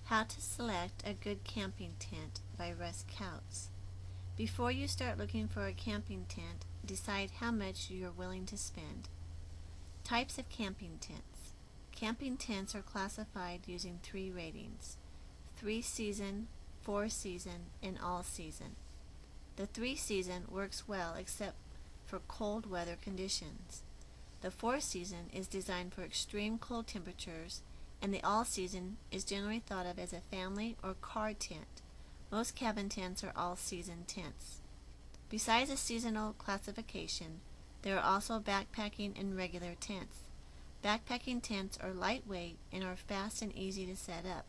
How to Select a Good Camping Tent by Russ Kautz. Before you start looking for a camping tent, decide how much you are willing to spend. Types of camping tents. Camping tents are classified using 3 ratings: 3-season, 4-season, and all-season. The 3-season works well except for cold weather conditions. The 4-season is designed for extreme cold temperatures, and the all-season is generally thought of as a family or car tent. Most cabin tents are all-season tents. Besides the seasonal classification, there are also backpacking and regular tents. Backpacking tents are lightweight and are fast and easy to set up.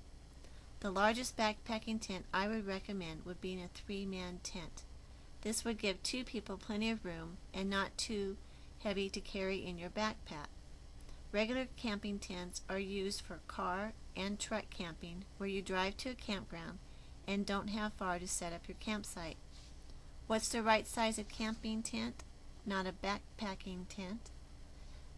The largest backpacking tent I would recommend would be in a 3-man tent. This would give 2 people plenty of room and not too heavy to carry in your backpack. Regular camping tents are used for car and truck camping, where you drive to a campground and don't have far to set up your campsite. What's the right size of camping tent? Not a backpacking tent.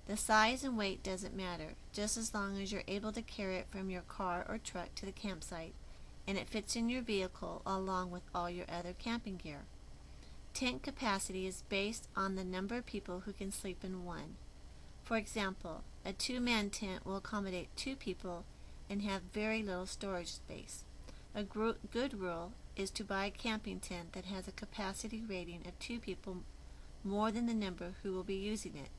The size and weight doesn't matter, just as long as you're able to carry it from your car or truck to the campsite and it fits in your vehicle along with all your other camping gear. Tent capacity is based on the number of people who can sleep in one. For example, a 2-man tent will accommodate 2 people and have very little storage space. A good rule is to buy a camping tent that has a capacity rating of 2 people more than the number who will be using it.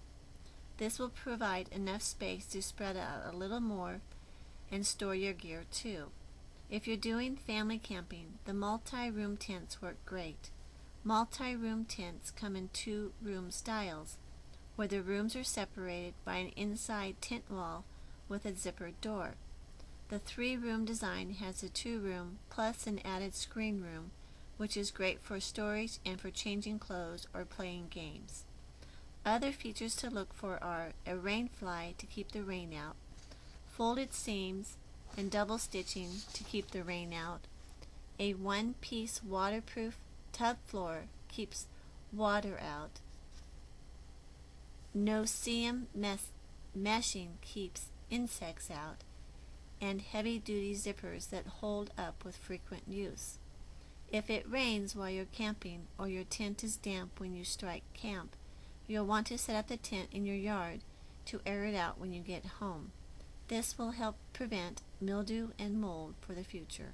This will provide enough space to spread out a little more and store your gear too. If you're doing family camping, the multi-room tents work great. Multi-room tents come in 2-room styles, where the rooms are separated by an inside tent wall with a zippered door. The 3-room design has a 2-room plus an added screen room, which is great for storage and for changing clothes or playing games. Other features to look for are a rain fly to keep the rain out, folded seams and double stitching to keep the rain out, a 1-piece waterproof tub floor keeps water out, no-seam meshing keeps insects out, and heavy-duty zippers that hold up with frequent use. If it rains while you're camping or your tent is damp when you strike camp, you'll want to set up the tent in your yard to air it out when you get home. This will help prevent mildew and mold for the future.